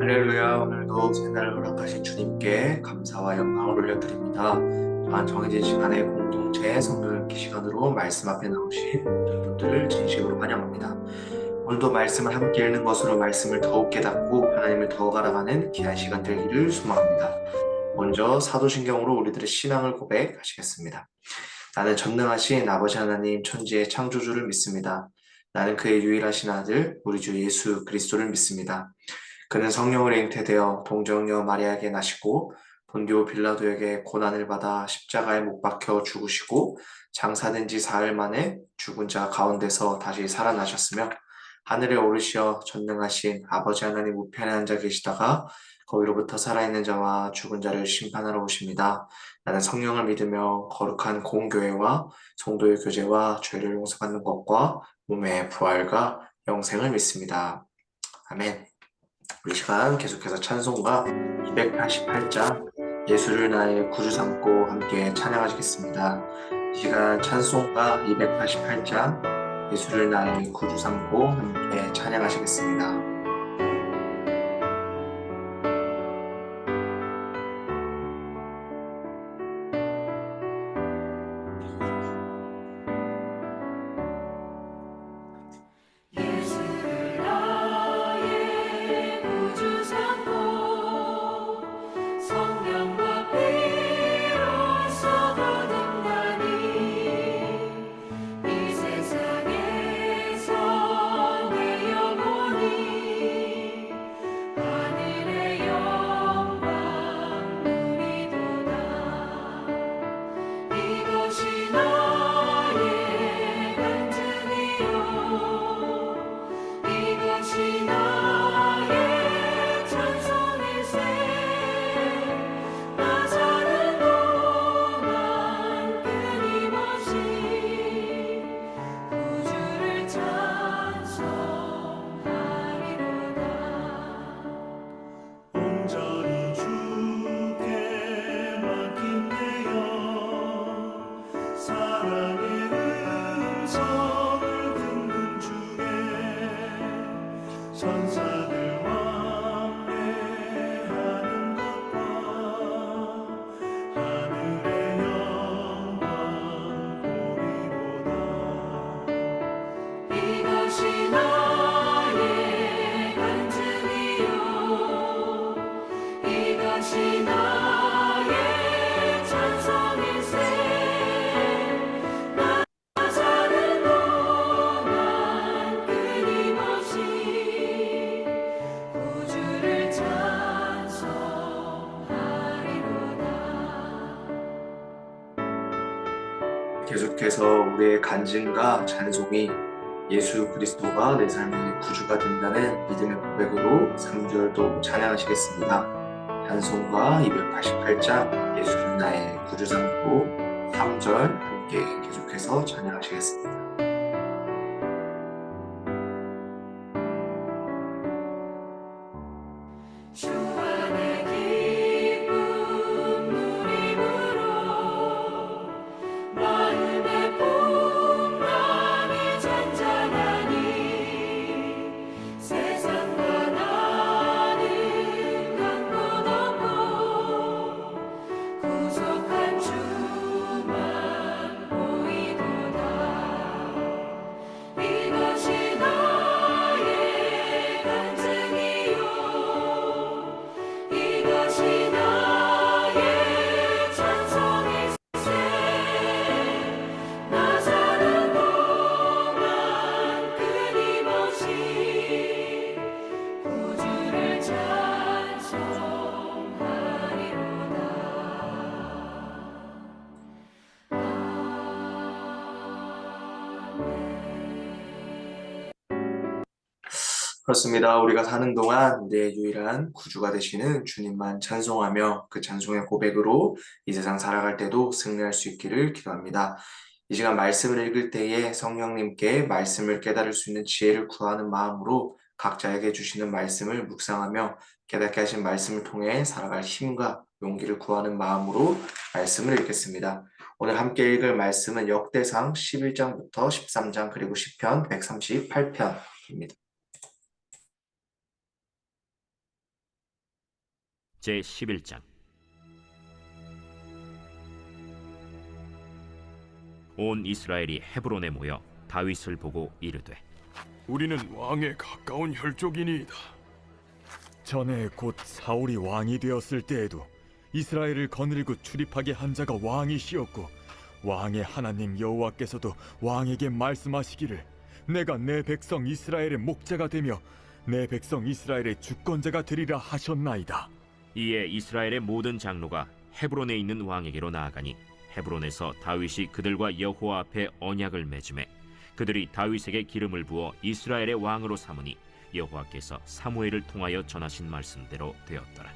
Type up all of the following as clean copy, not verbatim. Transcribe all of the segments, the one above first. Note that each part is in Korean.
할렐루야. 오늘도 새날을 허락하신 주님께 감사와 영광을 올려드립니다. 또한 정해진 시간에 공동체 성경 읽기 시간으로 말씀 앞에 나오신 모든 분들을 진심으로 환영합니다. 오늘도 말씀을 함께 읽는 것으로 말씀을 더욱 깨닫고 하나님을 더욱 알아가는 귀한 시간 되기를 소망합니다. 먼저 사도신경으로 우리들의 신앙을 고백하시겠습니다. 나는 전능하신 아버지 하나님 천지의 창조주를 믿습니다. 나는 그의 유일하신 아들 우리 주 예수 그리스도를 믿습니다. 그는 성령으로 잉태되어 동정녀 마리아에게 나시고 본디오 빌라도에게 고난을 받아 십자가에 못 박혀 죽으시고 장사된 지 사흘 만에 죽은 자 가운데서 다시 살아나셨으며 하늘에 오르시어 전능하신 아버지 하나님 우편에 앉아 계시다가 거기로부터 살아있는 자와 죽은 자를 심판하러 오십니다. 나는 성령을 믿으며 거룩한 공교회와 성도의 교제와 죄를 용서받는 것과 몸의 부활과 영생을 믿습니다. 아멘. 이 시간 계속해서 찬송가 288장 예수를 나의 구주 삼고 함께 찬양하시겠습니다. 이 시간 찬송가 288장 예수를 나의 구주 삼고 함께 찬양하시겠습니다. 예수를 나의 구주 삼고 성령과 피로써 거듭나니 이 세상에서 내 영혼이 하늘의 영광 누리도다. 이것이 나의 간증이요 이것이 나의 찬송일세. 나 사는 동안 끊임없이 구주를 찬송하리로다. 온전히 주께 맡긴 내 영, 사랑의 음성을 듣는 중에 천사들 왕래하는 것과 하늘의 영광 보리로다. 이것이 나의 간증이요 이것이 나의 찬송일세. 나 사는 동안 끊임없이 구주를 찬송하리로다. 계속해서 우리의 간증과 찬송이 예수 그리스도가 내 삶의 구주가 된다는 믿음의 고백으로 3절도 찬양하시겠습니다. 찬송가 288장 예수는 나의 구주 삼고 3절 함께 계속해서 찬양하시겠습니다. 주 안에 기쁨 누림으로 마음의 풍랑이 잔잔하니 세상과 나는 간 곳 없고 구속한 주만 보이도다. 이것이 나의 간증이요 이것이 나의 찬송일세. 나 사는 동안 끊임없이 구주를 찬송하리로다. 그렇습니다. 우리가 사는 동안 내 유일한 구주가 되시는 주님만 찬송하며 그 찬송의 고백으로 이 세상 살아갈 때도 승리할 수 있기를 기도합니다. 이 시간 말씀을 읽을 때에 성령님께 말씀을 깨달을 수 있는 지혜를 구하는 마음으로 각자에게 주시는 말씀을 묵상하며 깨닫게 하신 말씀을 통해 살아갈 힘과 용기를 구하는 마음으로 말씀을 읽겠습니다. 오늘 함께 읽을 말씀은 역대상 11장부터 13장 그리고 시편 138편입니다. 제11장. 온 이스라엘이 헤브론에 모여 다윗을 보고 이르되, 우리는 왕에 가까운 혈족이니이다. 전에 곧 사울이 왕이 되었을 때에도 이스라엘을 거느리고 출입하게 한 자가 왕이시었고, 왕의 하나님 여호와께서도 왕에게 말씀하시기를 내가 내 백성 이스라엘의 목자가 되며 내 백성 이스라엘의 주권자가 되리라 하셨나이다. 이에 이스라엘의 모든 장로가 헤브론에 있는 왕에게로 나아가니 헤브론에서 다윗이 그들과 여호와 앞에 언약을 맺음에 그들이 다윗에게 기름을 부어 이스라엘의 왕으로 삼으니 여호와께서 사무엘을 통하여 전하신 말씀대로 되었더라.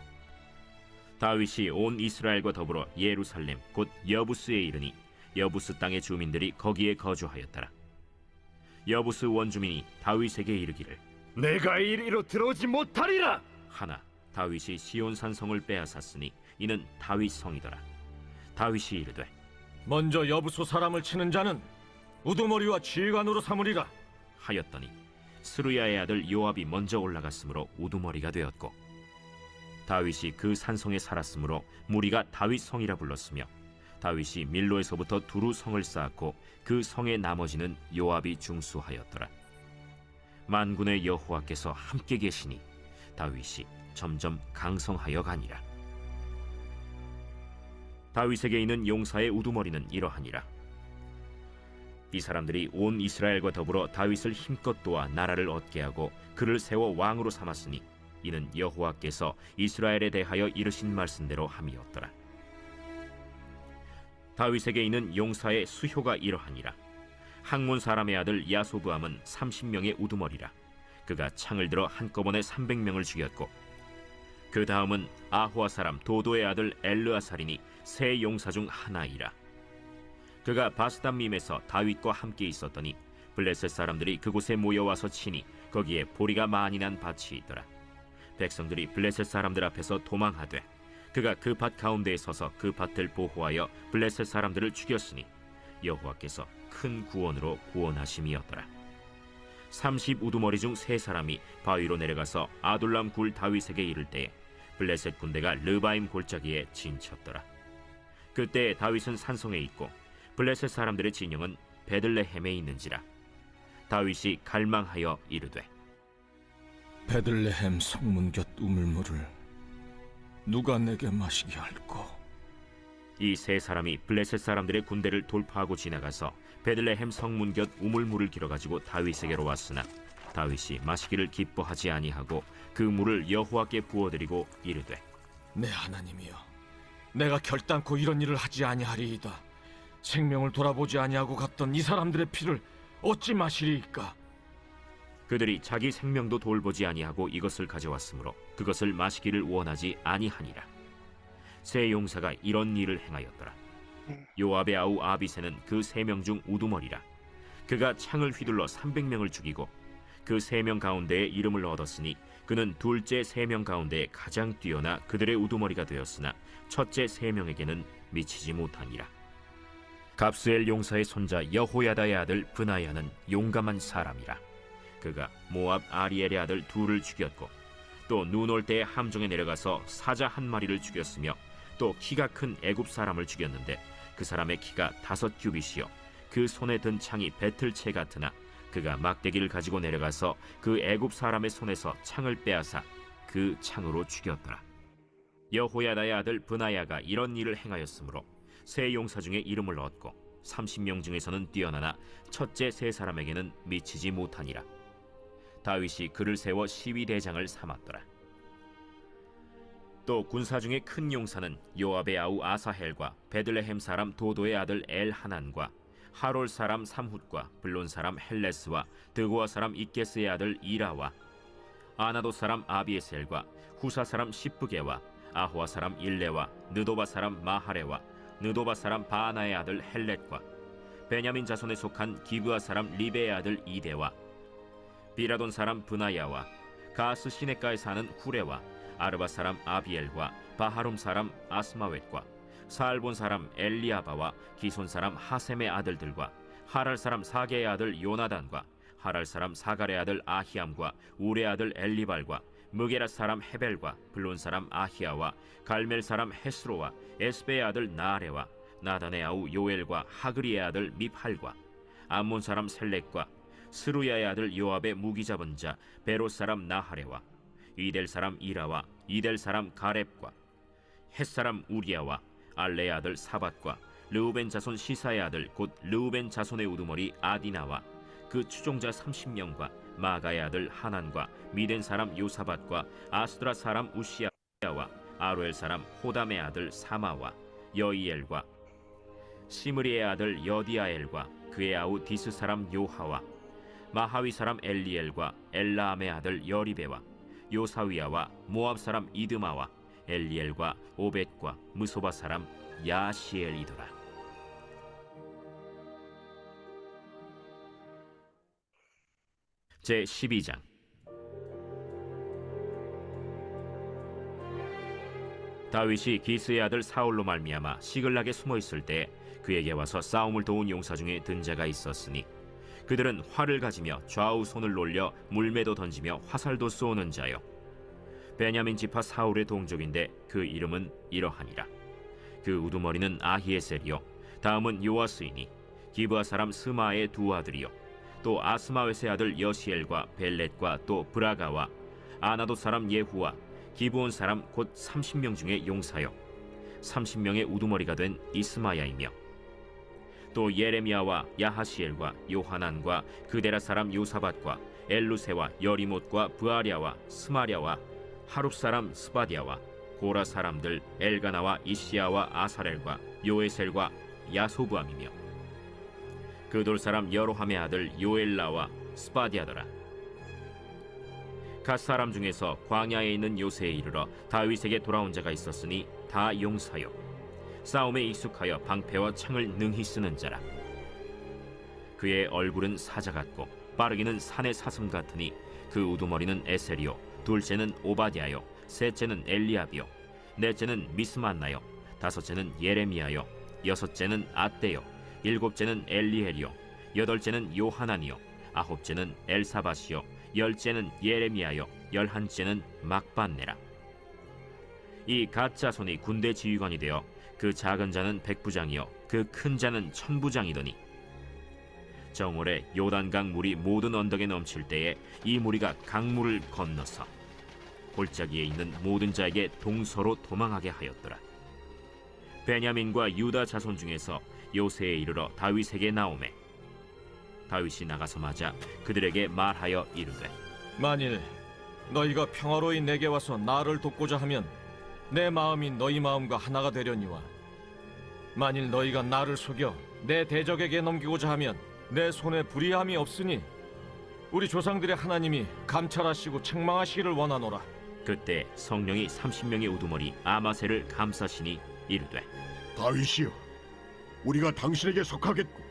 다윗이 온 이스라엘과 더불어 예루살렘 곧 여부스에 이르니 여부스 땅의 주민들이 거기에 거주하였더라. 여부스 원주민이 다윗에게 이르기를, 내가 이리로 들어오지 못하리라. 하나 다윗이 시온 산성을 빼앗았으니 이는 다윗 성이더라. 다윗이 이르되, 먼저 여부소 사람을 치는 자는 우두머리와 지휘관으로 삼으리라 하였더니 스루야의 아들 요압이 먼저 올라갔으므로 우두머리가 되었고, 다윗이 그 산성에 살았으므로 무리가 다윗 성이라 불렀으며, 다윗이 밀로에서부터 두루 성을 쌓았고 그 성의 나머지는 요압이 중수하였더라. 만군의 여호와께서 함께 계시니 다윗이 점점 강성하여 가니라. 다윗에게 있는 용사의 우두머리는 이러하니라. 이 사람들이 온 이스라엘과 더불어 다윗을 힘껏 도와 나라를 얻게 하고 그를 세워 왕으로 삼았으니 이는 여호와께서 이스라엘에 대하여 이르신 말씀대로 함이었더라. 다윗에게 있는 용사의 수효가 이러하니라. 학몬 사람의 아들 야소부함은 30명의 우두머리라. 그가 창을 들어 한꺼번에 300명을 죽였고, 그 다음은 아호아 사람 도도의 아들 엘르아살이니 세 용사 중 하나이라. 그가 바스담밈에서 다윗과 함께 있었더니 블레셋 사람들이 그곳에 모여와서 치니 거기에 보리가 많이 난 밭이 있더라. 백성들이 블레셋 사람들 앞에서 도망하되 그가 그 밭 가운데에 서서 그 밭을 보호하여 블레셋 사람들을 죽였으니 여호와께서 큰 구원으로 구원하심이었더라. 30 우두머리 중 세 사람이 바위로 내려가서 아둘람 굴 다윗에게 이를 때에 블레셋 군대가 르바임 골짜기에 진쳤더라. 그때 다윗은 산성에 있고 블레셋 사람들의 진영은 베들레헴에 있는지라. 다윗이 갈망하여 이르되, 베들레헴 성문 곁 우물물을 누가 내게 마시게 할꼬? 이 세 사람이 블레셋 사람들의 군대를 돌파하고 지나가서 베들레헴 성문 곁 우물물을 길어가지고 다윗에게로 왔으나 다윗이 마시기를 기뻐하지 아니하고 그 물을 여호와께 부어드리고 이르되, 내 하나님이여, 내가 결단코 이런 일을 하지 아니하리이다. 생명을 돌아보지 아니하고 갔던 이 사람들의 피를 어찌 마시리이까? 그들이 자기 생명도 돌보지 아니하고 이것을 가져왔으므로 그것을 마시기를 원하지 아니하니라. 세 용사가 이런 일을 행하였더라. 요압의 아우 아비새는 그 3명 중 우두머리라. 그가 창을 휘둘러 300명을 죽이고 그 3명 가운데에 이름을 얻었으니 그는 둘째 3명 가운데 가장 뛰어나 그들의 우두머리가 되었으나 첫째 3명에게는 미치지 못하니라. 갑스엘 용사의 손자 여호야다의 아들 브나야는 용감한 사람이라. 그가 모압 아리엘의 아들 둘을 죽였고 또 눈 올 때에 함정에 내려가서 사자 한 마리를 죽였으며 또 키가 큰 애굽 사람을 죽였는데 그 사람의 키가 5규빗이요 그 손에 든 창이 배틀채 같으나 그가 막대기를 가지고 내려가서 그 애굽 사람의 손에서 창을 빼앗아 그 창으로 죽였더라. 여호야다의 아들 브나야가 이런 일을 행하였으므로 세 용사 중에 이름을 얻고 30명 중에서는 뛰어나나 첫째 세 사람에게는 미치지 못하니라. 다윗이 그를 세워 시위대장을 삼았더라. 또 군사 중에 큰 용사는 요압의 아우 아사헬과 베들레헴 사람 도도의 아들 엘하난과 하롤 사람 삼훗과 블론 사람 헬레스와 드고아 사람 이게스의 아들 이라와 아나도 사람 아비에셀과 후사 사람 시브게와 아호아 사람 일레와 느도바 사람 마하레와 느도바 사람 바하나의 아들 헬렛과 베냐민 자손에 속한 기브아 사람 리베의 아들 이데와 비라돈 사람 브나야와 가스 시내가에 사는 후레와 아르바 사람 아비엘과 바하룸 사람 아스마웻과 사알본 사람 엘리아바와 기손 사람 하셈의 아들들과 하랄 사람 사게의 아들 요나단과 하랄 사람 사갈의 아들 아히암과 우레 아들 엘리발과 무게라 사람 헤벨과 블론 사람 아히야와 갈멜 사람 헤스로와 에스베의 아들 나아레와 나단의 아우 요엘과 하그리의 아들 미팔과 암몬 사람 셀렉과 스루야의 아들 요압의 무기 잡은 자 베롯 사람 나하레와 이델 사람 이라와 이델 사람 가렙과 헷 사람 우리야와 알레의 아들 사밧과 르우벤 자손 시사의 아들 곧 르우벤 자손의 우두머리 아디나와 그 추종자 30명과 마가의 아들 하난과 미덴 사람 요사밧과 아스드라 사람 우시야와 아로엘 사람 호담의 아들 사마와 여이엘과 시므리의 아들 여디아엘과 그의 아우 디스 사람 요하와 마하위 사람 엘리엘과 엘라암의 아들 여리베와 요사위야와 모압 사람 이드마와 엘리엘과 오벳과 무소바 사람 야시엘이더라. 제 12장. 다윗이 기스의 아들 사울로 말미암아 시글락에 숨어 있을 때 그에게 와서 싸움을 도운 용사 중에 든 자가 있었으니 그들은 활을 가지며 좌우 손을 놀려 물매도 던지며 화살도 쏘는 자요 베냐민 지파 사울의 동족인데 그 이름은 이러하니라. 그 우두머리는 아히에셀이요 다음은 요아스이니 기브아 사람 스마의 두 아들이요 또 아스마웨스의 아들 여시엘과 벨렛과 또 브라가와 아나도 사람 예후와 기브온 사람 곧 30명 중에 용사요 30명의 우두머리가 된 이스마야이며 또 예레미야와 야하시엘과 요하난과 그데라 사람 요사밧과 엘루세와 여리못과 부아랴와 스마랴와 하룹 사람 스바디아와 고라 사람들 엘가나와 이시야와 아사렐과 요에셀과 야소부암이며 그돌 사람 여로함의 아들 요엘라와 스바디아더라. 갓 사람 중에서 광야에 있는 요새에 이르러 다윗에게 돌아온 자가 있었으니 다 용사요 싸움에 익숙하여 방패와 창을 능히 쓰는 자라. 그의 얼굴은 사자 같고 빠르기는 산의 사슴 같으니 그 우두머리는 에셀이요 둘째는 오바댜요 셋째는 엘리압이요 넷째는 미스만나요 다섯째는 예레미야요 여섯째는 앗대요 일곱째는 엘리엘이요 여덟째는 요하난이요 아홉째는 엘사밧이요 열째는 예레미야요 열한째는 막반네라. 이 갓 자손이 군대 지휘관이 되어 그 작은 자는 백부장이요 그 큰 자는 천부장이더니 정월에 요단강 물이 모든 언덕에 넘칠 때에 이 무리가 강물을 건너서 골짜기에 있는 모든 자에게 동서로 도망하게 하였더라. 베냐민과 유다 자손 중에서 요새에 이르러 다윗에게 나오매 다윗이 나가서 맞아 그들에게 말하여 이르되 만일 너희가 평화로이 내게 와서 나를 돕고자 하면 내 마음이 너희 마음과 하나가 되려니와 만일 너희가 나를 속여 내 대적에게 넘기고자 하면 내 손에 불의함이 없으니 우리 조상들의 하나님이 감찰하시고 책망하시기를 원하노라. 그때 성령이 30명의 우두머리 아마셀을 감싸시니 이르되 다윗이여, 우리가 당신에게 속하겠고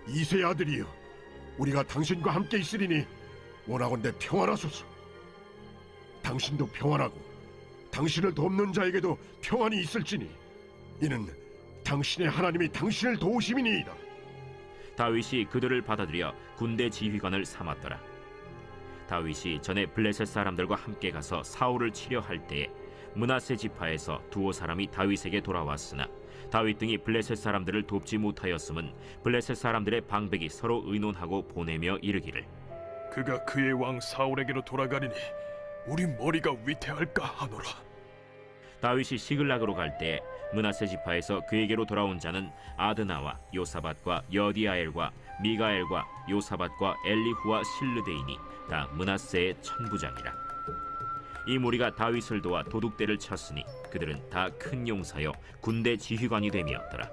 이새의 아들이여, 우리가 당신과 함께 있으리니 원하건대 평안하소서. 당신도 평안하고 당신을 돕는 자에게도 평안이 있을지니 이는 당신의 하나님이 당신을 도우심이니이다. 다윗이 그들을 받아들여 군대 지휘관을 삼았더라. 다윗이 전에 블레셋 사람들과 함께 가서 사울을 치려 할 때에 므낫세 지파에서 두어 사람이 다윗에게 돌아왔으나 다윗 등이 블레셋 사람들을 돕지 못하였음은 블레셋 사람들의 방백이 서로 의논하고 보내며 이르기를 그가 그의 왕 사울에게로 돌아가리니 우리 머리가 위태할까 하노라. 다윗이 시글락으로 갈 때 므낫세 지파에서 그에게로 돌아온 자는 아드나와 요사밧과 여디아엘과 미가엘과 요사밧과 엘리후와 실르데이니 다 므낫세의 천부장이라. 이 무리가 다윗을 도와 도둑대를 쳤으니 그들은 다 큰 용사여 군대 지휘관이 됨이었더라.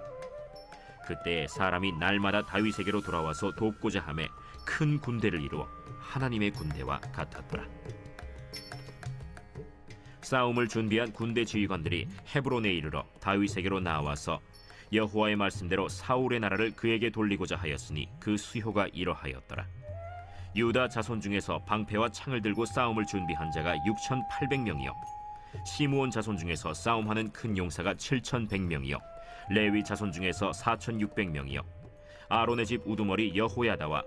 그때 사람이 날마다 다윗에게로 돌아와서 돕고자 하매 큰 군대를 이루어 하나님의 군대와 같았더라. 싸움을 준비한 군대 지휘관들이 헤브론에 이르러 다윗에게로 나와서 여호와의 말씀대로 사울의 나라를 그에게 돌리고자 하였으니 그 수효가 이러하였더라. 유다 자손 중에서 방패와 창을 들고 싸움을 준비한 자가 6,800명이요 시므온 자손 중에서 싸움하는 큰 용사가 7,100명이요 레위 자손 중에서 4,600명이요 아론의 집 우두머리 여호야다와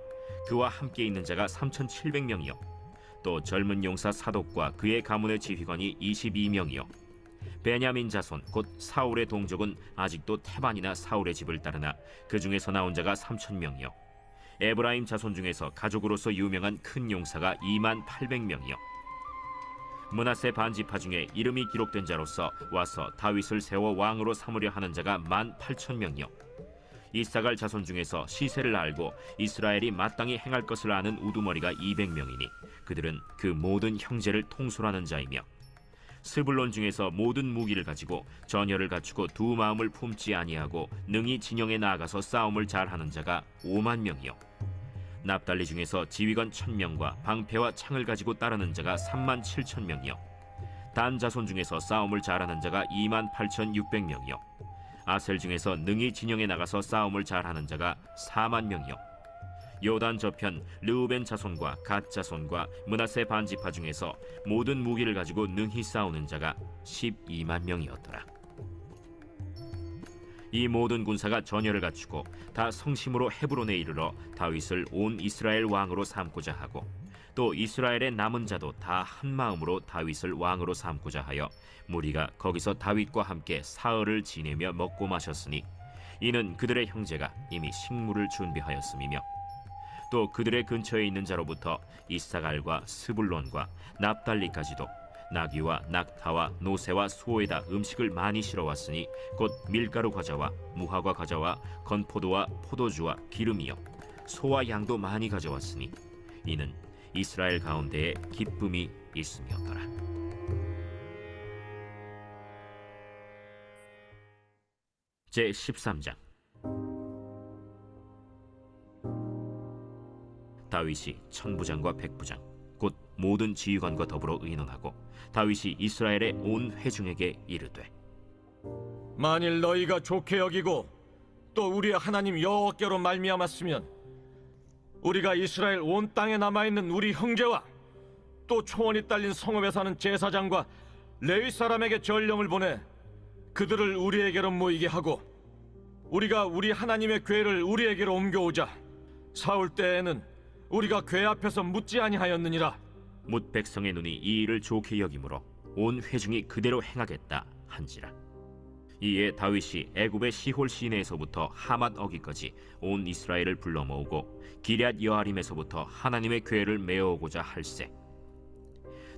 그와 함께 있는 자가 3,700명이요 또 젊은 용사 사독과 그의 가문의 지휘관이 22명이요 베냐민 자손 곧 사울의 동족은 아직도 태반이나 사울의 집을 따르나 그 중에서 나온 자가 3,000명이요 에브라임 자손 중에서 가족으로서 유명한 큰 용사가 28,000명이요 므낫세 반지파 중에 이름이 기록된 자로서 와서 다윗을 세워 왕으로 삼으려 하는 자가 18,000명이요 이사갈 자손 중에서 시세를 알고 이스라엘이 마땅히 행할 것을 아는 우두머리가 200명이니 그들은 그 모든 형제를 통솔하는 자이며 스불론 중에서 모든 무기를 가지고 전열을 갖추고 두 마음을 품지 아니하고 능히 진영에 나아가서 싸움을 잘하는 자가 50,000명이요 납달리 중에서 지휘관 1,000명과 방패와 창을 가지고 따르는 자가 37,000명이요 단 자손 중에서 싸움을 잘하는 자가 28,600명이요 아셀 중에서 능히 진영에 나가서 싸움을 잘하는 자가 40,000명이요 요단 저편 르우벤 자손과 갓 자손과 므낫세 반지파 중에서 모든 무기를 가지고 능히 싸우는 자가 120,000명이었더라. 이 모든 군사가 전열을 갖추고 다 성심으로 헤브론에 이르러 다윗을 온 이스라엘 왕으로 삼고자 하고 또 이스라엘의 남은 자도 다 한 마음으로 다윗을 왕으로 삼고자 하여 무리가 거기서 다윗과 함께 사흘을 지내며 먹고 마셨으니 이는 그들의 형제가 이미 식물을 준비하였음이며 또 그들의 근처에 있는 자로부터 이사갈과 스불론과 납달리까지도 나귀와 낙타와 노새와 소에다 음식을 많이 실어왔으니 곧 밀가루 과자와 무화과 과자와 건포도와 포도주와 기름이요 소와 양도 많이 가져왔으니 이는 이스라엘 가운데에 기쁨이 있음이었더라. 제 13장 다윗이 천부장과 백부장 곧 모든 지휘관과 더불어 의논하고 다윗이 이스라엘의 온 회중에게 이르되 만일 너희가 좋게 여기고 또 우리의 하나님 여호와께로 말미암았으면 우리가 이스라엘 온 땅에 남아있는 우리 형제와 또 초원이 딸린 성읍에 사는 제사장과 레위 사람에게 전령을 보내 그들을 우리에게로 모이게 하고 우리가 우리 하나님의 궤를 우리에게로 옮겨오자. 사울 때에는 우리가 궤 앞에서 묻지 아니하였느니라. 뭇 백성의 눈이 이 일을 좋게 여기므로 온 회중이 그대로 행하겠다 한지라. 이에 다윗이 애굽의 시홀 시내에서부터 하맛 어기까지 온 이스라엘을 불러 모으고 기럇 여아림에서부터 하나님의 궤를 메어오고자 할세.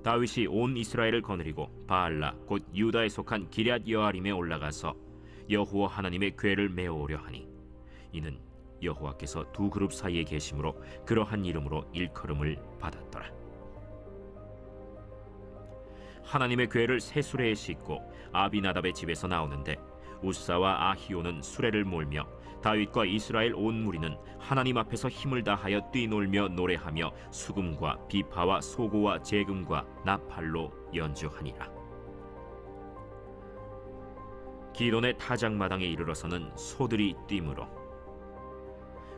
다윗이 온 이스라엘을 거느리고 바알라 곧 유다에 속한 기럇 여아림에 올라가서 여호와 하나님의 궤를 메어오려 하니 이는 여호와께서 두 그룹 사이에 계심으로 그러한 이름으로 일컬음을 받았더라. 하나님의 궤를 새 수레에 싣고 아비나답의 집에서 나오는데 우사와 아히오는 수레를 몰며 다윗과 이스라엘 온 무리는 하나님 앞에서 힘을 다하여 뛰놀며 노래하며 수금과 비파와 소고와 재금과 나팔로 연주하니라. 기돈의 타작마당에 이르러서는 소들이 뛰므로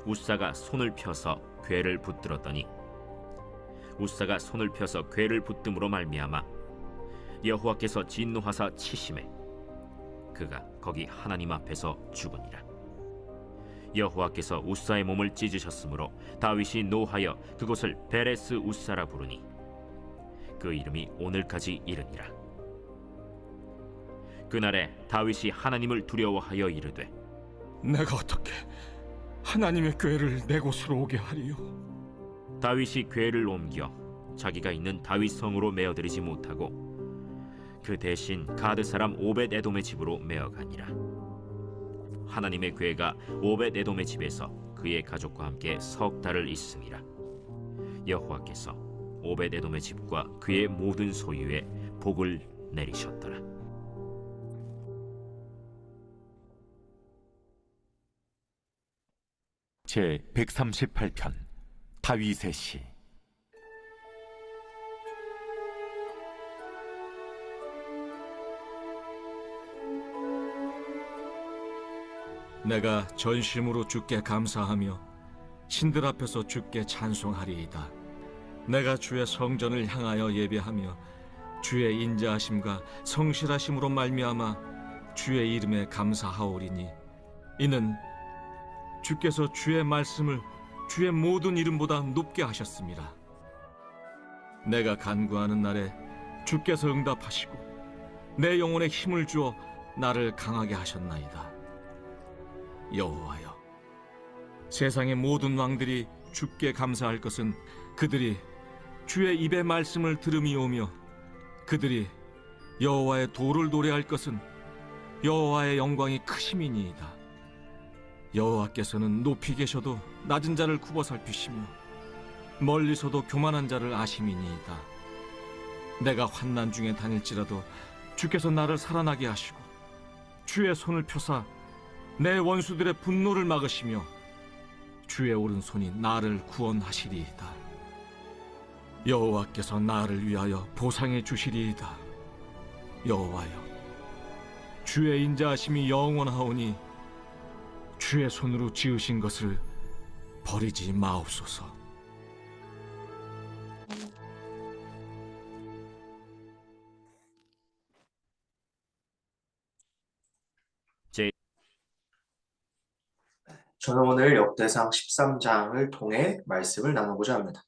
우사가 손을 펴서 궤를 붙들었더니 우사가 손을 펴서 궤를 붙듦으로 말미암아 여호와께서 진노하사 치심에 그가 거기 하나님 앞에서 죽으니라. 여호와께서 우사의 몸을 찢으셨으므로 다윗이 노하여 그곳을 베레스 우사라 부르니 그 이름이 오늘까지 이르니라. 그날에 다윗이 하나님을 두려워하여 이르되 내가 어떻게 하나님의 궤를 내 곳으로 오게 하리요? 다윗이 궤를 옮겨 자기가 있는 다윗 성으로 메어들이지 못하고 그 대신 가드 사람 오벳 에돔의 집으로 메어가니라. 하나님의 궤가 오벳 에돔의 집에서 그의 가족과 함께 석 달을 있음이라. 여호와께서 오벳 에돔의 집과 그의 모든 소유에 복을 내리셨더라. 제 138편 다윗의 시. 내가 전심으로 주께 감사하며 신들 앞에서 주께 찬송하리이다. 내가 주의 성전을 향하여 예배하며 주의 인자하심과 성실하심으로 말미암아 주의 이름에 감사하오리니 이는 주께서 주의 말씀을 주의 모든 이름보다 높게 하셨습니다. 내가 간구하는 날에 주께서 응답하시고 내 영혼에 힘을 주어 나를 강하게 하셨나이다. 여호와여, 세상의 모든 왕들이 주께 감사할 것은 그들이 주의 입의 말씀을 들음이오며 그들이 여호와의 도를 노래할 것은 여호와의 영광이 크심이니이다. 여호와께서는 높이 계셔도 낮은 자를 굽어 살피시며 멀리서도 교만한 자를 아심이니이다. 내가 환난 중에 다닐지라도 주께서 나를 살아나게 하시고 주의 손을 펴사 내 원수들의 분노를 막으시며 주의 오른손이 나를 구원하시리이다. 여호와께서 나를 위하여 보상해 주시리이다. 여호와여, 주의 인자하심이 영원하오니 주의 손으로 지으신 것을 버리지 마옵소서. 저는 오늘 역대상 13장을 통해 말씀을 나누고자 합니다.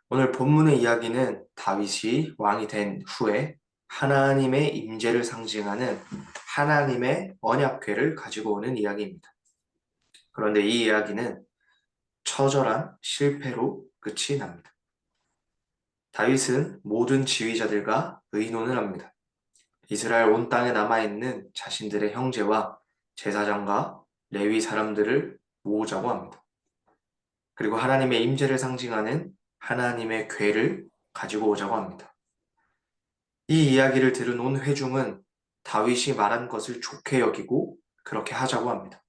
오늘 본문의 이야기는 다윗이 왕이 된 후에 하나님의 임재를 상징하는 하나님의 언약궤를 가지고 오는 이야기입니다. 그런데 이 이야기는 처절한 실패로 끝이 납니다. 다윗은 모든 지휘자들과 의논을 합니다. 이스라엘 온 땅에 남아있는 자신들의 형제와 제사장과 레위 사람들을 모으자고 합니다. 그리고 하나님의 임재를 상징하는 하나님의 궤를 가지고 오자고 합니다. 이 이야기를 들은 온 회중은 다윗이 말한 것을 좋게 여기고 그렇게 하자고 합니다.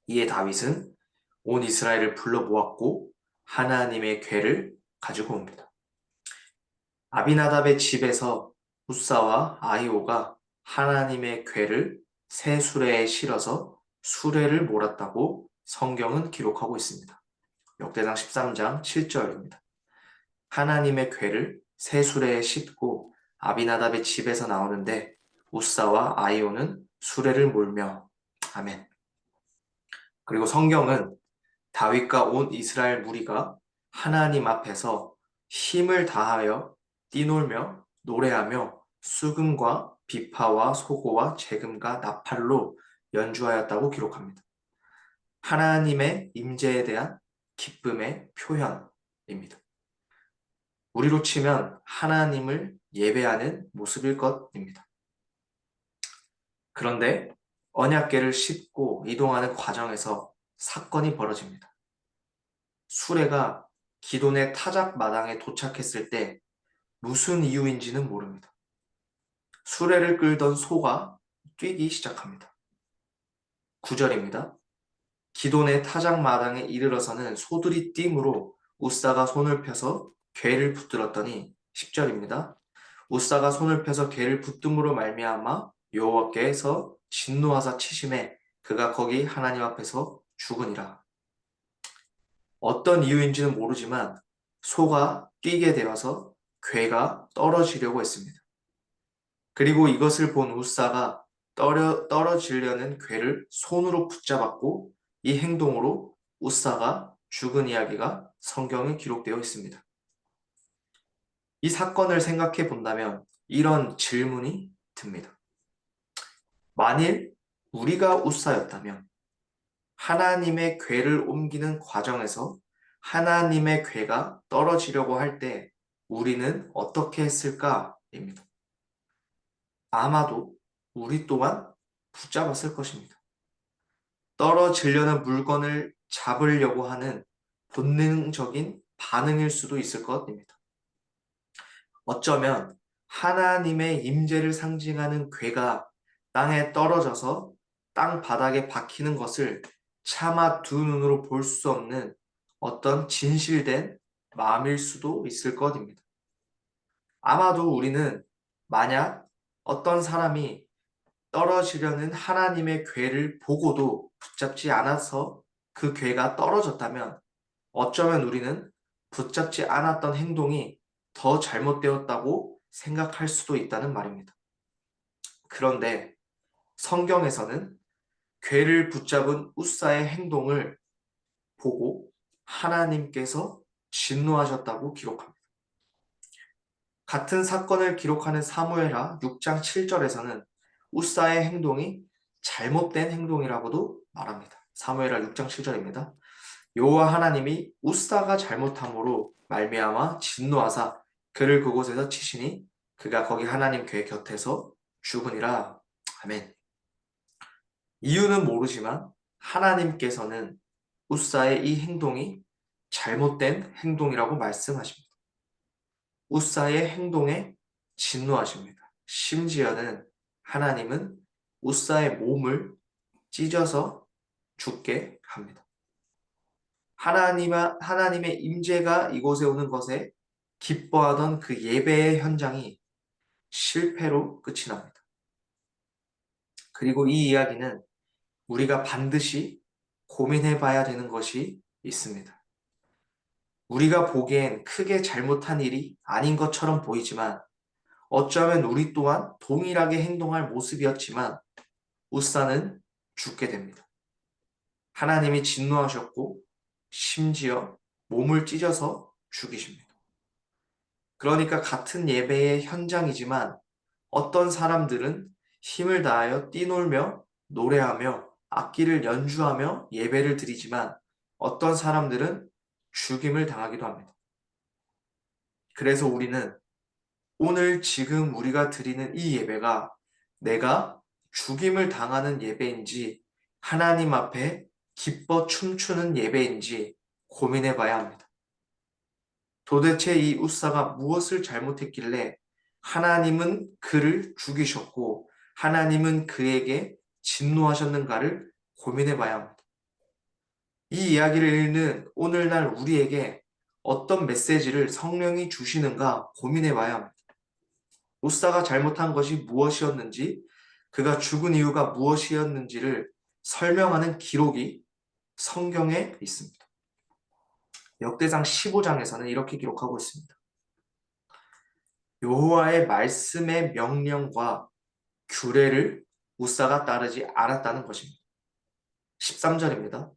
이에 다윗은 온 이스라엘을 불러 모았고 하나님의 궤를 가지고 옵니다. 아비나답의 집에서 우사와 아히오가 하나님의 궤를 새 수레에 실어서 수레를 몰았다고 성경은 기록하고 있습니다. 역대상 13장 7절입니다. 하나님의 궤를 새 수레에 싣고 아비나답의 집에서 나오는데 우사와 아히오는 수레를 몰며 아멘. 그리고 성경은 다윗과 온 이스라엘 무리가 하나님 앞에서 힘을 다하여 뛰놀며 노래하며 수금과 비파와 소고와 재금과 나팔로 연주하였다고 기록합니다. 하나님의 임재에 대한 기쁨의 표현입니다. 우리로 치면 하나님을 예배하는 모습일 것입니다. 그런데 언약궤를 싣고 이동하는 과정에서 사건이 벌어집니다. 수레가 기돈의 타작 마당에 도착했을 때 무슨 이유인지는 모릅니다. 수레를 끌던 소가 뛰기 시작합니다. 9절입니다. 기돈의 타작 마당에 이르러서는 소들이 띠므로 우사가 손을 펴서 궤를 붙들었더니 10절입니다. 우사가 손을 펴서 궤를 붙듦으로 말미암아 여호와께서 진노하사 치심에 그가 거기 하나님 앞에서 죽으니라. 어떤 이유인지는 모르지만 소가 뛰게 되어서 궤가 떨어지려고 했습니다. 그리고 이것을 본 우사가 떨어지려는 궤를 손으로 붙잡았고 이 행동으로 우사가 죽은 이야기가 성경에 기록되어 있습니다. 이 사건을 생각해 본다면 이런 질문이 듭니다. 만일 우리가 우사였다면 하나님의 궤를 옮기는 과정에서 하나님의 궤가 떨어지려고 할 때 우리는 어떻게 했을까입니다. 아마도 우리 또한 붙잡았을 것입니다. 떨어지려는 물건을 잡으려고 하는 본능적인 반응일 수도 있을 것입니다. 어쩌면 하나님의 임재를 상징하는 궤가 땅에 떨어져서 땅 바닥에 박히는 것을 차마 두 눈으로 볼 수 없는 어떤 진실된 마음일 수도 있을 것입니다. 아마도 우리는 만약 어떤 사람이 떨어지려는 하나님의 궤를 보고도 붙잡지 않아서 그 궤가 떨어졌다면 어쩌면 우리는 붙잡지 않았던 행동이 더 잘못되었다고 생각할 수도 있다는 말입니다. 그런데 성경에서는 궤를 붙잡은 우사의 행동을 보고 하나님께서 진노하셨다고 기록합니다. 같은 사건을 기록하는 사무엘하 6장 7절에서는 우사의 행동이 잘못된 행동이라고도 말합니다. 사무엘하 6장 7절입니다. 여호와 하나님이 우사가 잘못함으로 말미암아 진노하사 그를 그곳에서 치시니 그가 거기 하나님 궤 곁에서 죽으니라. 아멘. 이유는 모르지만 하나님께서는 우사의 이 행동이 잘못된 행동이라고 말씀하십니다. 우사의 행동에 진노하십니다. 심지어는 하나님은 우사의 몸을 찢어서 죽게 합니다. 하나님의 임재가 이곳에 오는 것에 기뻐하던 그 예배의 현장이 실패로 끝이 납니다. 그리고 이 이야기는 우리가 반드시 고민해 봐야 되는 것이 있습니다. 우리가 보기엔 크게 잘못한 일이 아닌 것처럼 보이지만 어쩌면 우리 또한 동일하게 행동할 모습이었지만 우사는 죽게 됩니다. 하나님이 진노하셨고 심지어 몸을 찢어서 죽이십니다. 그러니까 같은 예배의 현장이지만 어떤 사람들은 힘을 다하여 뛰놀며 노래하며 악기를 연주하며 예배를 드리지만 어떤 사람들은 죽임을 당하기도 합니다. 그래서 우리는 오늘 지금 우리가 드리는 이 예배가 내가 죽임을 당하는 예배인지 하나님 앞에 기뻐 춤추는 예배인지 고민해 봐야 합니다. 도대체 이 우사가 무엇을 잘못했길래 하나님은 그를 죽이셨고 하나님은 그에게 진노하셨는가를 고민해 봐야 합니다. 이 이야기를 읽는 오늘날 우리에게 어떤 메시지를 성령이 주시는가 고민해 봐야 합니다. 우사가 잘못한 것이 무엇이었는지, 그가 죽은 이유가 무엇이었는지를 설명하는 기록이 성경에 있습니다. 역대상 15장에서는 이렇게 기록하고 있습니다. 여호와의 말씀의 명령과 규례를 우사가 따르지 않았다는 것입니다. 13절입니다.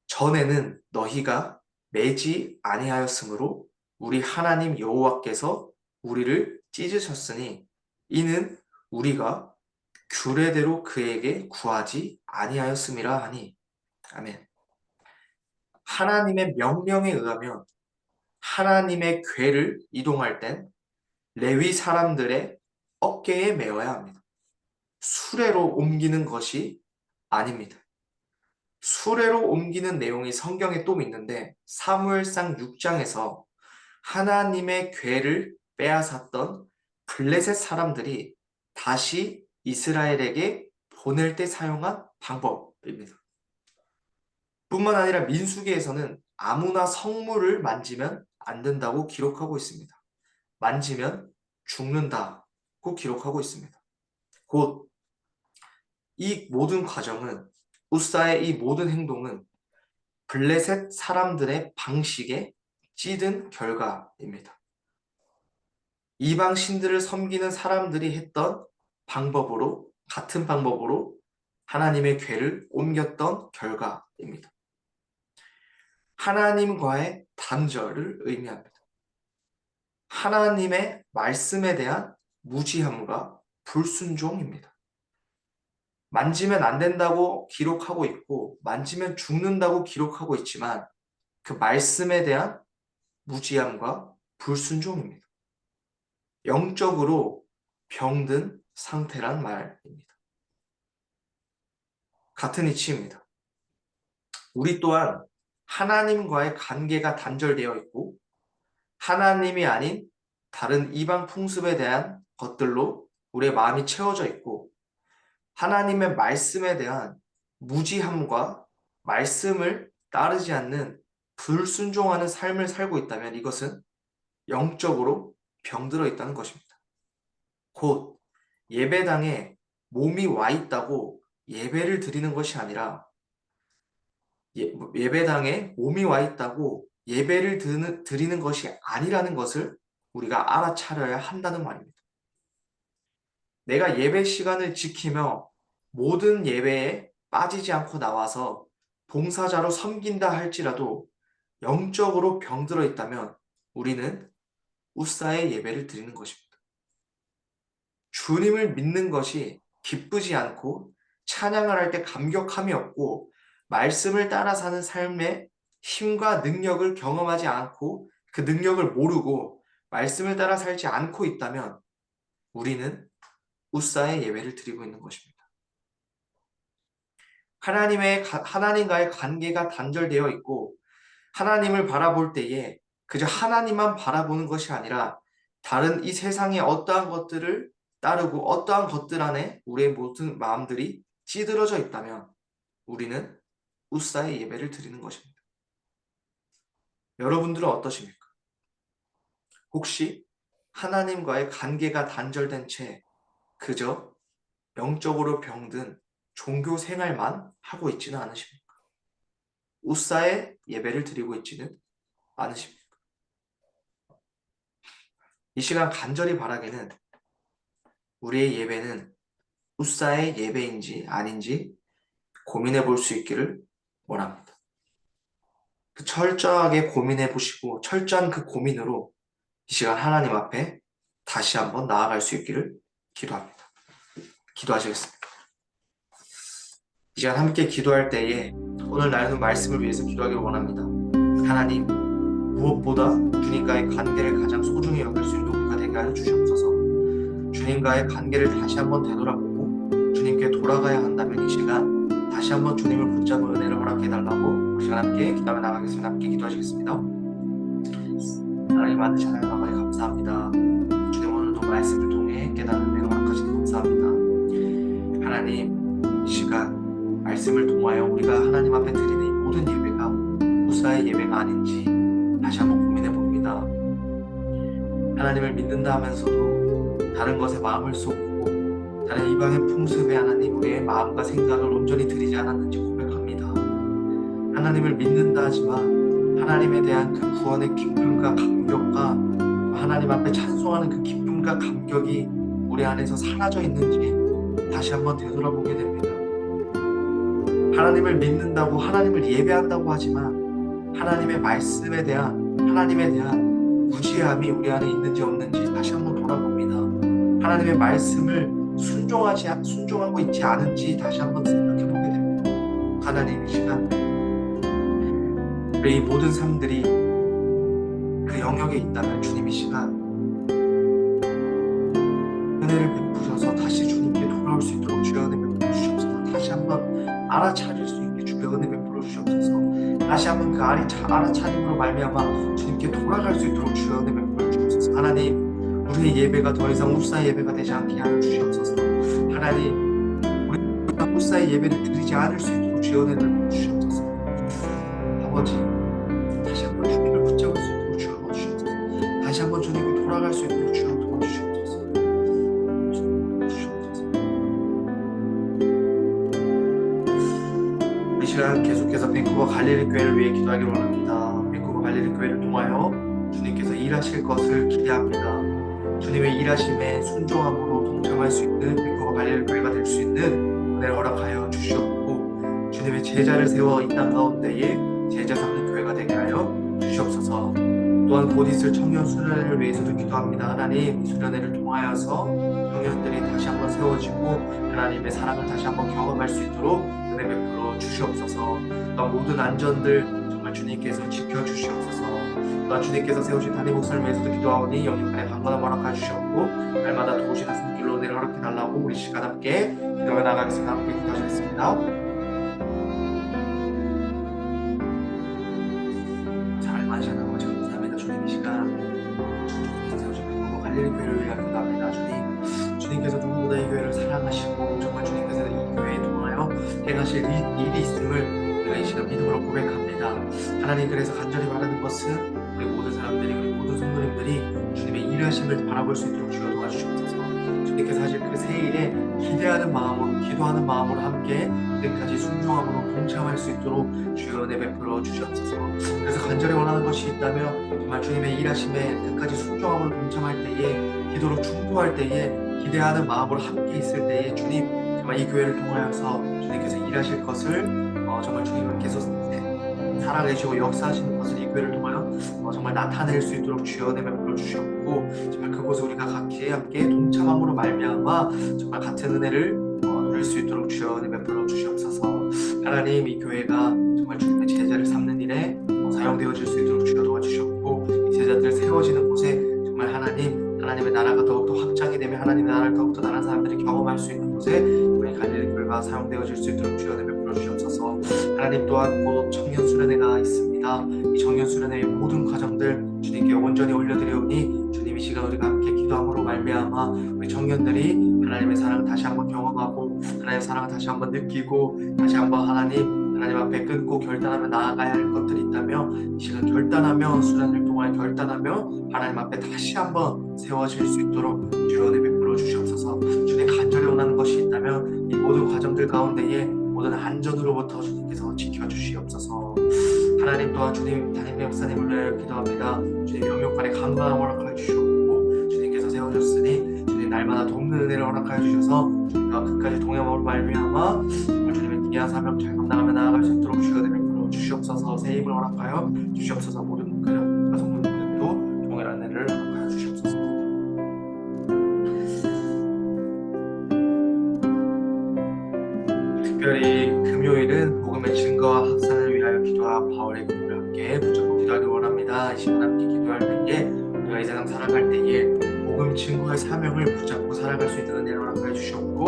전에는 너희가 매지 아니하였으므로 우리 하나님 여호와께서 우리를 찢으셨으니 이는 우리가 규례대로 그에게 구하지 아니하였음이라 하니. 아멘. 하나님의 명령에 의하면 하나님의 궤를 이동할 땐 레위 사람들의 어깨에 메어야 합니다. 수레로 옮기는 것이 아닙니다. 수레로 옮기는 내용이 성경에 또 있는데 사무엘상 6장에서 하나님의 궤를 빼앗았던 블레셋 사람들이 다시 이스라엘에게 보낼 때 사용한 방법입니다. 뿐만 아니라 민수기에서는 아무나 성물을 만지면 안 된다고 기록하고 있습니다. 만지면 죽는다고 기록하고 있습니다. 곧 이 모든 과정은 우사의 이 모든 행동은 블레셋 사람들의 방식에 찌든 결과입니다. 이방 신들을 섬기는 사람들이 했던 방법으로 같은 방법으로 하나님의 궤를 옮겼던 결과입니다. 하나님과의 단절을 의미합니다. 하나님의 말씀에 대한 무지함과 불순종입니다. 만지면 안 된다고 기록하고 있고 만지면 죽는다고 기록하고 있지만 그 말씀에 대한 무지함과 불순종입니다. 영적으로 병든 상태란 말입니다. 같은 이치입니다. 우리 또한 하나님과의 관계가 단절되어 있고 하나님이 아닌 다른 이방 풍습에 대한 것들로 우리의 마음이 채워져 있고 하나님의 말씀에 대한 무지함과 말씀을 따르지 않는 불순종하는 삶을 살고 있다면 이것은 영적으로 병들어 있다는 것입니다. 곧 예배당에 몸이 와 있다고 예배를 드리는 것이 아니라 예배당에 몸이 와 있다고 예배를 드리는 것이 아니라는 것을 우리가 알아차려야 한다는 말입니다. 내가 예배 시간을 지키며 모든 예배에 빠지지 않고 나와서 봉사자로 섬긴다 할지라도 영적으로 병들어 있다면 우리는 우사의 예배를 드리는 것입니다. 주님을 믿는 것이 기쁘지 않고 찬양을 할 때 감격함이 없고 말씀을 따라 사는 삶의 힘과 능력을 경험하지 않고 그 능력을 모르고 말씀을 따라 살지 않고 있다면 우리는 우사의 예배를 드리고 있는 것입니다. 하나님과의 관계가 단절되어 있고 하나님을 바라볼 때에 그저 하나님만 바라보는 것이 아니라 다른 이 세상의 어떠한 것들을 따르고 어떠한 것들 안에 우리의 모든 마음들이 찌들어져 있다면 우리는 우사의 예배를 드리는 것입니다. 여러분들은 어떠십니까? 혹시 하나님과의 관계가 단절된 채 그저 영적으로 병든 종교 생활만 하고 있지는 않으십니까? 우사의 예배를 드리고 있지는 않으십니까? 이 시간 간절히 바라기는 우리의 예배는 우사의 예배인지 아닌지 고민해 볼 수 있기를 원합니다. 그 철저하게 고민해 보시고 철저한 그 고민으로 이 시간 하나님 앞에 다시 한번 나아갈 수 있기를 기도합니다. 기도하시겠습니다. 이 시간 함께 기도할 때에 오늘 나누는 말씀을 위해서 기도하기를 원합니다. 하나님, 무엇보다 주님과의 관계를 가장 소중히 여길 수 있는 우리가 되게 하여 주시옵소서. 주님과의 관계를 다시 한번 되돌아보고 주님께 돌아가야 한다면 이 시간 다시 한번 주님을 붙잡은 은혜를 허락해달라고 우리 시간 함께 기도하며 나가겠습니다. 함께 기도하시겠습니다. 하나님 많은 찬양 아버지 감사합니다. 주님 오늘도 말씀을 통해 깨달은 은혜를 허락하시니 감사합니다. 하나님 이 시간 말씀을 통하여 우리가 하나님 앞에 드리는 이 모든 예배가 우사의 예배가 아닌지 다시 한번 고민해 봅니다. 하나님을 믿는다 하면서도 다른 것에 마음을 쏟고 다른 이방의 풍습에 하나님 우리의 마음과 생각을 온전히 드리지 않았는지 고백합니다. 하나님을 믿는다 하지만 하나님에 대한 그 구원의 기쁨과 감격과 하나님 앞에 찬송하는 그 기쁨과 감격이 우리 안에서 사라져 있는지 다시 한번 되돌아보게 됩니다. 하나님을 믿는다고 하나님을 예배한다고 하지만 하나님의 말씀에 대한 하나님에 대한 무지함이 우리 안에 있는지 없는지 다시 한번 돌아봅니다. 하나님의 말씀을 순종하고 있지 않은지 다시 한번 생각해 보게 됩니다. 하나님 이 시간 우리 모든 삶들이 그 영역에 있다면 주님 이 시간 은혜를 베푸셔서 다시 주님께 돌아올 수 있도록 주여 은혜 베풀어 주시옵소서. 다시 한번 알아차릴 수 있게 주여 은혜 베풀어 주시옵소서. 다시 한번 그 알아차림으로 말미암아 주님께 돌아갈 수 있도록 주여 은혜 베풀어 주시옵소서. 하나님 우리의 예배가 더 이상 우사 예배가 되지 않게 하여 주시옵소서. 하나님 우리가 우사의 예배를 드리지 않을 수 있도록 주여 은혜를 베풀어 주시옵소서. 아버지 다시 한번 주님을 붙잡을 수 있도록 주여 도와주시옵소서. 다시 한번 주님을 돌아갈 수 있도록 주여 도와주시옵소서. 이 시간 계속해서 밴쿠버 갈릴리 교회를 위해 기도하기를 원합니다. 밴쿠버 갈릴리 교회를 통하여 주님께서 일하실 것을 기대합니다. 주님의 일하심에 순종함으로 동참할 수 있는 밴쿠버 갈릴리 교회가 될 수 있는 은혜를 허락하여 주시옵고 주님의 제자를 세워 이 땅 가운데에 제자 삼는 교회가 되게 하여 주시옵소서. 또한 곧 있을 청년 수련회를 위해서도 기도합니다. 하나님 이 수련회를 통하여서 청년들이 다시 한번 세워지고 하나님의 사랑을 다시 한번 경험할 수 있도록 은혜 베풀어 주시옵소서. 또한 모든 안전들 정말 주님께서 지켜주시옵소서. 또한 주님께서 세우신 담임 목사를 위해서도 기도하오니 영육간의 강건함 허락하여 주시옵고 날마다 도우시는 손길로 은혜를 허락해달라고 우리 시간 함께 기도해 나가겠습니다. 함께 기도하시겠습니다. 살만하신 아버지 감사합니다. 주님 이 시간 주님께서 세우신 밴쿠버 갈릴리 교회를 위해 기도합니다. 주님께서 누구보다 이 교회를 사랑하시고 정말 주님께서 이 교회에 통하여 행하실 일이 있음을 우리가 이 시간 믿음으로 고백합니다. 하나님 그래서 간절히 바라는 것은 우리 모든 사람들이 우리 모든 성도님들이 주님의 일하심을 바라볼 수 있도록 주여 도와주시옵소서. 주님께서 하실 그 새일에 기대하는 마음으로 기도하는 마음으로 함께 끝까지 순종함으로 동참할 수 있도록 주여 은혜 베풀어 주시옵소서. 그래서 간절히 원하는 것이 있다면 정말 주님의 일하심에 끝까지 순종함으로 동참할 때에 기도로 충고할 때에 기대하는 마음으로 함께 있을 때에 주님 정말 이 교회를 통하여서 주님께서 일하실 것을 정말 주님께서 살아내시고 역사하시는 것을 이 교회를 통하여 정말 나타낼 수 있도록 주여 은혜 베풀어 주시옵고 주셨고 정말 그곳에 우리가 같이 함께 동참함으로 말미암아 정말 같은 은혜를 누릴 수 있도록 주여 은혜 베풀어 주시옵소서. 하나님 이 교회가 정말 주님의 제자를 삼는 일에 사용되어질 수 있도록 주여 도와주셨고 이 제자들 세워지는 곳에 정말 하나님의 나라가 더욱더 확장이 되며 하나님의 나라를 더욱더 다른 사람들이 경험할 수 있는 곳에 우리 갈릴리 교회가 사용되어질 수 있도록 주여 은혜 베풀어 주시옵소서. 하나님 또한 곧 청년 수련회가 있습니다. 이 청년 수련회의 모든 과정들 주님께 온전히 올려드리오니 주님 이 시간 우리가 함께 기도함으로 말미암아 우리 청년들이 하나님의 사랑을 다시 한번 경험하고 하나님의 사랑을 다시 한번 느끼고 다시 한번 하나님 앞에 끊고 결단하며 나아가야 할 것들이 있다면 이 시간 결단하며 수련을 통하여 결단하며 하나님 앞에 다시 한번 세워질 수 있도록 주여 은혜 베풀어 주시옵소서. 주님 간절히 원하는 것이 있다면 이 모든 과정들 가운데에 모든 안전으로부터 주님께서 지켜주시옵소서. 하나님 또한 주님 담임 목사님을 위하여 기도합니다. 주님 영육간에 강건함을 허락하여 주시옵고 주님께서 세워줬으니 주님 날마다 돕는 은혜를 허락하여 주셔서 주님과 끝까지 동행함으로 말미암아 정말 주님의 귀한 사명 잘 감당하며 나아갈 수 있도록 주여 은혜 베풀어 주시옵소서. 새 힘을 허락하여 주시옵소서. 모든 목회자 성도 모두도 동일한 은혜를 허락하여 주시옵소서. 특별히 금요일은 복음의 증거와 확산을 위하여 기도와 바울의 기도를 함께 붙잡고 기도하기 원합니다. 이 시간 함께 기도할 때에 우리가 이 세상 살아갈 때에 복음 증거의 사명을 붙잡고 살아갈 수 있는 은혜를 허락하여 주셨고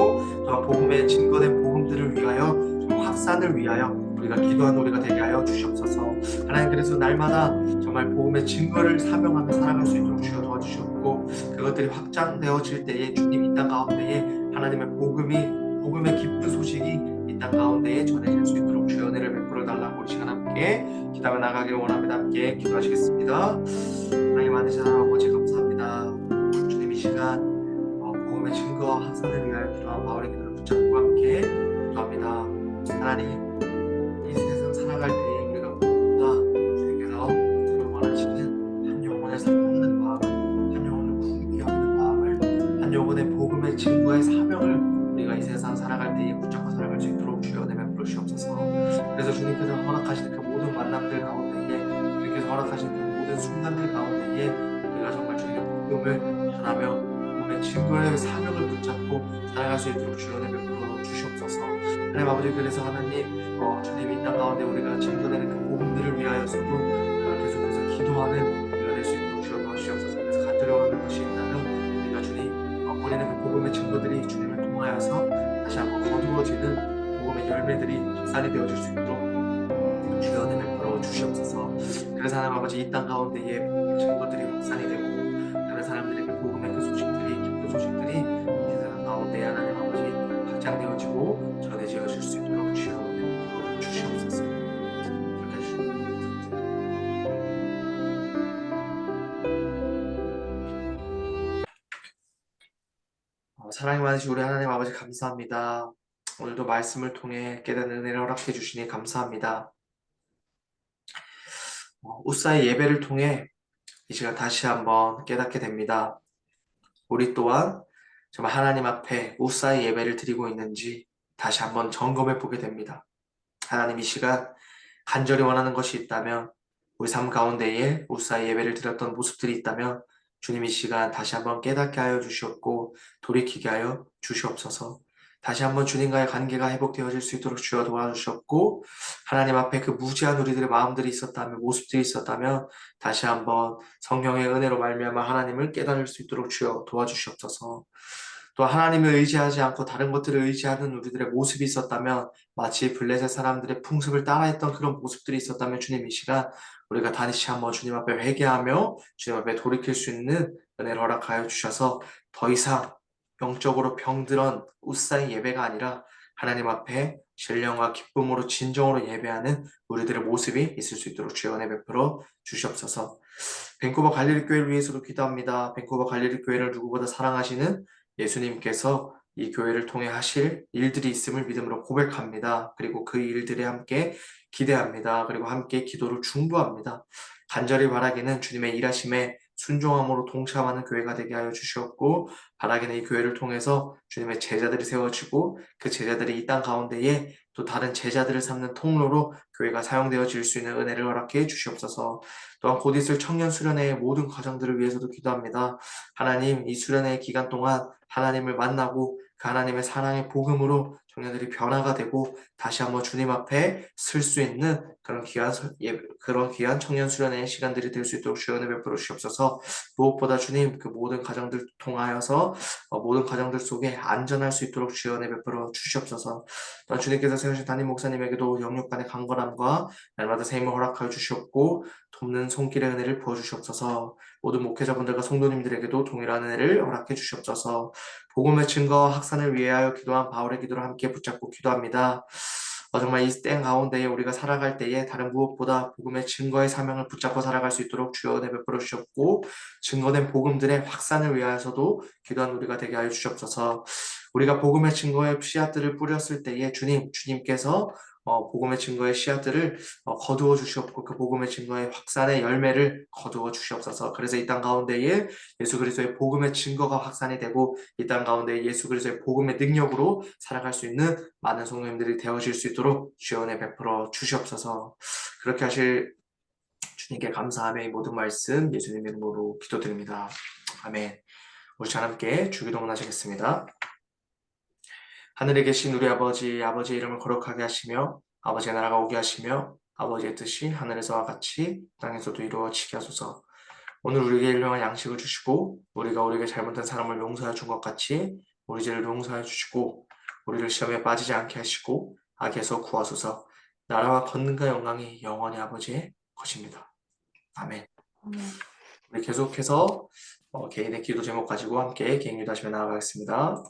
또한 복음의 증거된 복음들을 위하여 확산을 위하여 우리가 기도하는 우리가 되게 하여 주시옵소서. 하나님 그래서 날마다 정말 복음의 증거를 사명하며 살아갈 수 있도록 주여 도와주셨고 그것들이 확장되어질 때에 주님 이 땅 가운데에 하나님의 복음의 기쁜 소식이 이 땅 가운데에 전해질 수 있도록 주여 은혜를 베풀어 달라고 우리 시간 함께 기도하며 나가기를 원합니다. 함께 기도하시겠습니다. 하나님 아버지 아버지 감사합니다. 주님 이 시간 복음의 증거와 확산을 위하여 기도한 바울의 기도를 붙잡고 함께 기도합니다. 하나님 이 세상 살아갈 때에 우리가 무엇보다 주님께서 우리를 원하시는 한 영혼을 사랑하는 마음, 한 영혼을 궁히 여기는 마음을, 한 영혼의 복음의 증거의 사명을 우리가 이 세상 살아갈 때에 붙잡고 살아갈 수 있도록 주여 은혜 베풀어 주시옵소서. 그래서 주님께서 허락하시는 그 모든 만남들 가운데에 주님께서 허락하시는 그 모든 순간들 가운데에 우리가 정말 주님의 복음을 전하며 복음의 증거의 사명을 붙잡고 살아갈 수 있도록 주여 은혜 베풀어 주시옵소서. 하나님 아버지 그래서 하나님 주님이 이 땅 가운데 우리가 증거되는 그 복음들을 위하여서도 계속해서 기도하는 우리가 될 수 있도록 주여 도와주시옵소서. 그래서 간절히 원하는 것이 있다면 우리가 주님 보내는 그 복음의 증거들이 주님을 통하여서 다시 한번 거두어지는 복음의 열매들이 확산이 되어질 수 있도록 주여 은혜 베풀어 주시옵소서. 그래서 하나님 아버지 이 땅 가운데에 증거들이 확산이 되고 다른 사람들에게 복음의 그 소식들이 기쁜 소식들이 이 세상 가운데 하나님 아버지 확장되어지고 전해지어질 수 있도록 주여 은혜 베풀어 주시옵소서. 그렇게 해주시옵소서. 사랑이 많으신 우리 하나님 아버지 감사합니다. 오늘도 말씀을 통해 깨닫는 은혜를 허락해 주시니 감사합니다. 우사의 예배를 통해 이 시간 다시 한번 깨닫게 됩니다. 우리 또한 정말 하나님 앞에 우사의 예배를 드리고 있는지 다시 한번 점검해 보게 됩니다. 하나님 이 시간 간절히 원하는 것이 있다면 우리 삶 가운데에 우사의 예배를 드렸던 모습들이 있다면 주님 이 시간 다시 한번 깨닫게 하여 주시옵고 돌이키게 하여 주시옵소서. 다시 한번 주님과의 관계가 회복되어질 수 있도록 주여 도와주셨고 하나님 앞에 그 무지한 우리들의 마음들이 있었다면 모습들이 있었다면 다시 한번 성령의 은혜로 말미암아 하나님을 깨달을 수 있도록 주여 도와주시옵소서. 또 하나님을 의지하지 않고 다른 것들을 의지하는 우리들의 모습이 있었다면 마치 블레셋 사람들의 풍습을 따라했던 그런 모습들이 있었다면 주님 이 시간 우리가 다시 한번 주님 앞에 회개하며 주님 앞에 돌이킬 수 있는 은혜를 허락하여 주셔서 더 이상 영적으로 병들은 우사의 예배가 아니라 하나님 앞에 신령과 기쁨으로 진정으로 예배하는 우리들의 모습이 있을 수 있도록 주여 은혜 베풀어 주시옵소서. 밴쿠버 갈릴리 교회를 위해서도 기도합니다. 밴쿠버 갈릴리 교회를 누구보다 사랑하시는 예수님께서 이 교회를 통해 하실 일들이 있음을 믿음으로 고백합니다. 그리고 그 일들에 함께 기대합니다. 그리고 함께 기도를 중보합니다. 간절히 바라기는 주님의 일하심에 순종함으로 동참하는 교회가 되게 하여 주시옵고 바라기는 이 교회를 통해서 주님의 제자들이 세워지고 그 제자들이 이 땅 가운데에 또 다른 제자들을 삼는 통로로 교회가 사용되어질 수 있는 은혜를 허락해 주시옵소서. 또한 곧 있을 청년 수련회의 모든 과정들을 위해서도 기도합니다. 하나님, 이 수련회 기간 동안 하나님을 만나고 그 하나님의 사랑의 복음으로 청년들이 변화가 되고 다시 한번 주님 앞에 설 수 있는 그런 귀한 청년 수련회의 시간들이 될 수 있도록 주여 은혜 베풀어 주시옵소서. 무엇보다 주님 그 모든 과정들 통하여서 모든 과정들 속에 안전할 수 있도록 주여 은혜 베풀어 주시옵소서. 또한 주님께서 세우신 담임 목사님에게도 영육간의 강건함과 날마다 새 힘을 허락하여 주시옵고 돕는 손길의 은혜를 부어 주시옵소서. 모든 목회자분들과 성도님들에게도 동일한 은혜를 허락해 주시옵소서. 복음의 증거와 확산을 위하여 기도한 바울의 기도를 함께 붙잡고 기도합니다. 정말 이 땡 가운데에 우리가 살아갈 때에 다른 무엇보다 복음의 증거의 사명을 붙잡고 살아갈 수 있도록 주여 은혜 베풀어 주셨고 증거된 복음들의 확산을 위하여서도 기도한 우리가 되게 하여 주시옵소서. 우리가 복음의 증거의 씨앗들을 뿌렸을 때에 주님께서 복음의 증거의 씨앗들을 거두어 주시옵고 그 복음의 증거의 확산의 열매를 거두어 주시옵소서. 그래서 이 땅 가운데에 예수 그리스도의 복음의 증거가 확산이 되고 이 땅 가운데 예수 그리스도의 복음의 능력으로 살아갈 수 있는 많은 성도님들이 되어질 수 있도록 주여 은혜 베풀어 주시옵소서. 그렇게 하실 주님께 감사하며 이 모든 말씀 예수님 이름으로 기도드립니다. 아멘. 우리 잘 함께 주기도문 하시겠습니다. 하늘에 계신 우리 아버지, 아버지의 이름을 거룩하게 하시며 아버지의 나라가 오게 하시며 아버지의 뜻이 하늘에서와 같이 땅에서도 이루어지게 하소서. 오늘 우리에게 일용할 양식을 주시고 우리가 우리에게 잘못한 사람을 용서해 준 것 같이 우리 죄를 용서해 주시고 우리를 시험에 빠지지 않게 하시고 악에서 구하소서. 나라와 권능과 영광이 영원히 아버지의 것입니다. 아멘. 우리 계속해서 개인의 기도 제목 가지고 함께 개인 기도하시며 나아가겠습니다.